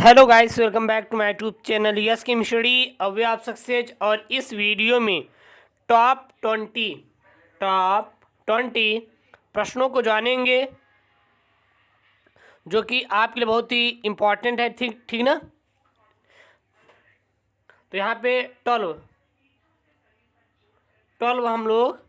Hello guys, welcome back to my YouTube channel yes chemistry. अभी आप success और इस वीडियो में टॉप 20 प्रश्नों को जानेंगे जो कि आपके लिए बहुत ही इम्पोर्टेंट है। ठीक ठीक ना। तो यहाँ पे 12 हम लोग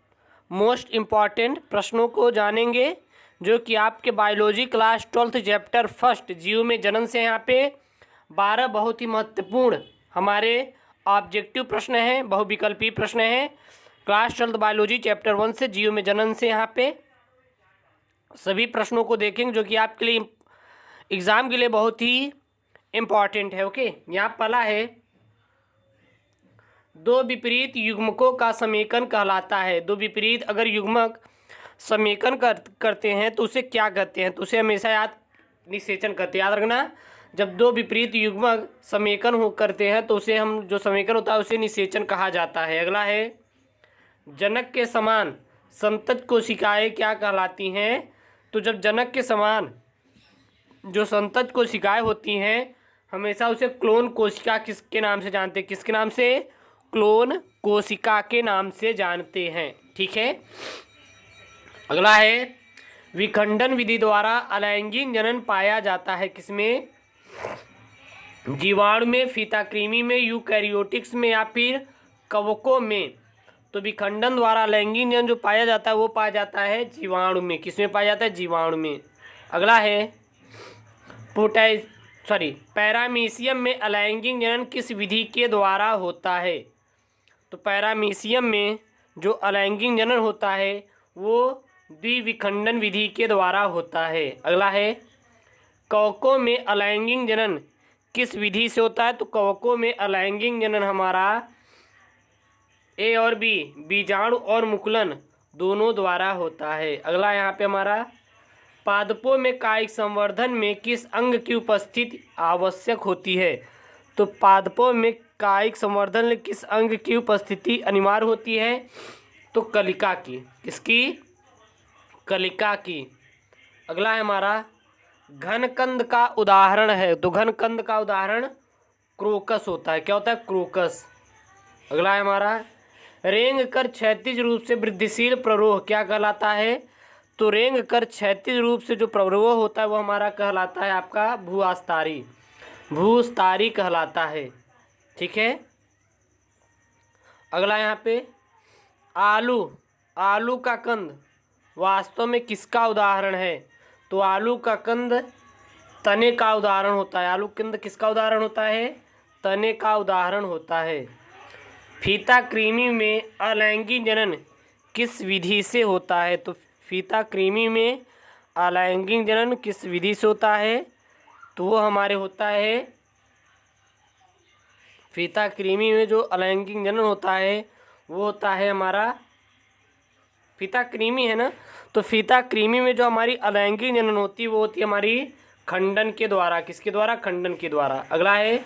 मोस्ट इम्पॉर्टेंट प्रश्नों को जानेंगे जो कि आपके बायोलॉजी क्लास 12 चैप्टर फर्स्ट जीव में जनन से यहाँ पे 12 बहुत ही महत्वपूर्ण हमारे ऑब्जेक्टिव प्रश्न हैं, बहुविकल्पी प्रश्न हैं। क्लास 12 बायोलॉजी चैप्टर 1 से जीव में जनन से यहाँ पे सभी प्रश्नों को देखेंगे जो कि आपके लिए एग्ज़ाम के लिए बहुत ही इम्पॉर्टेंट है। ओके, यहाँ पहला है, दो विपरीत युग्मकों का समेकन कहलाता है। दो विपरीत अगर युग्मक समेकन करते हैं तो उसे क्या कहते हैं? तो उसे हमेशा निषेचन कहते हैं। याद रखना, जब दो विपरीत युग्मक समेकन करते हैं तो उसे हम जो समेकन होता है उसे निषेचन कहा जाता है। अगला है, जनक के समान संतत कोशिकाएं क्या कहलाती हैं? तो जब जनक के समान जो संतत कोशिकाएं होती हैं हमेशा उसे क्लोन कोशिका किसके नाम से जानते हैं? किसके नाम से? क्लोन कोशिका के नाम से जानते हैं। ठीक है। अगला है, विखंडन विधि द्वारा अलैंगिक जनन पाया जाता है किसमें? जीवाणु में, फीताकृमि में, यूकैरियोटिक्स में या फिर कवकों में। तो विखंडन द्वारा अलैंगिक जनन जो पाया जाता है वो पाया जाता है जीवाणु में। किसमें पाया जाता है? जीवाणु में। अगला है, पैरामीशियम में अलैंगिक जनन किस विधि के द्वारा होता है? तो पैरामीशियम में जो अलैंगिक जनन होता है वो द्विविखंडन विधि के द्वारा होता है। अगला है, कवकों में अलैंगिक जनन किस विधि से होता है? तो कवकों में अलैंगिक जनन हमारा ए और बी, बीजाणु और मुकुलन दोनों द्वारा होता है। अगला यहाँ पे हमारा, पादपों में कायिक संवर्धन में किस अंग की उपस्थिति आवश्यक होती है? तो पादपों में कायिक संवर्धन में किस अंग की उपस्थिति अनिवार्य होती है? तो कलिका की। किसकी? कलिका की। अगला है हमारा, घनकंद का उदाहरण है। तो घनकंद का उदाहरण क्रोकस होता है। क्या होता है? क्रोकस। अगला है हमारा, रेंग कर क्षैतिज रूप से वृद्धिशील प्ररोह क्या कहलाता है? तो रेंग कर क्षैतिज रूप से जो प्ररोह होता है वो हमारा कहलाता है आपका भूअस्तारी। भूअस्तारी कहलाता है। ठीक है। अगला यहाँ पे, आलू का कंद वास्तव में किसका उदाहरण है? तो आलू का कंद तने का उदाहरण होता है। आलू कंद किसका उदाहरण होता है? तने का उदाहरण होता है। फीताकृमि में अलैंगिक जनन किस विधि से होता है? तो फीताकृमि में अलैंगिक जनन किस विधि से होता है? तो वो हमारे होता है, फीताकृमि में जो अलैंगिक जनन होता है वो होता है हमारा फीताकृमि है ना। तो फीताकृमि में जो हमारी अलैंगिक जनन होती है वो होती है हमारी खंडन के द्वारा। किसके द्वारा? खंडन के द्वारा। अगला है,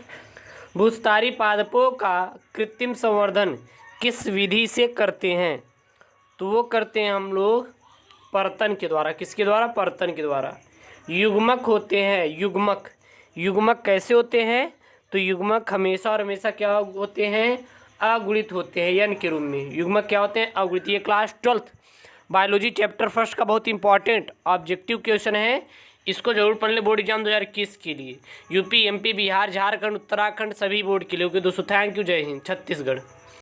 भूअस्तारी पादपों का कृत्रिम संवर्धन किस विधि से करते हैं? तो वो करते हैं हम लोग परतन के द्वारा। किसके द्वारा? परतन के द्वारा। युग्मक होते हैं। युग्मक कैसे होते हैं? तो युग्मक हमेशा और हमेशा क्या होते हैं? अगुणित होते हैं, यन के रूप में। युग्मक क्या होते हैं? अगुणित। ये क्लास 12 बायोलॉजी चैप्टर फर्स्ट का बहुत इंपॉर्टेंट ऑब्जेक्टिव क्वेश्चन है। इसको जरूर पढ़ ले बोर्ड एग्जाम 2021 के लिए, यूपी, एमपी, बिहार, झारखंड, उत्तराखंड सभी बोर्ड के लिए। ओके दोस्तों, थैंक यू। जय हिंद। छत्तीसगढ़।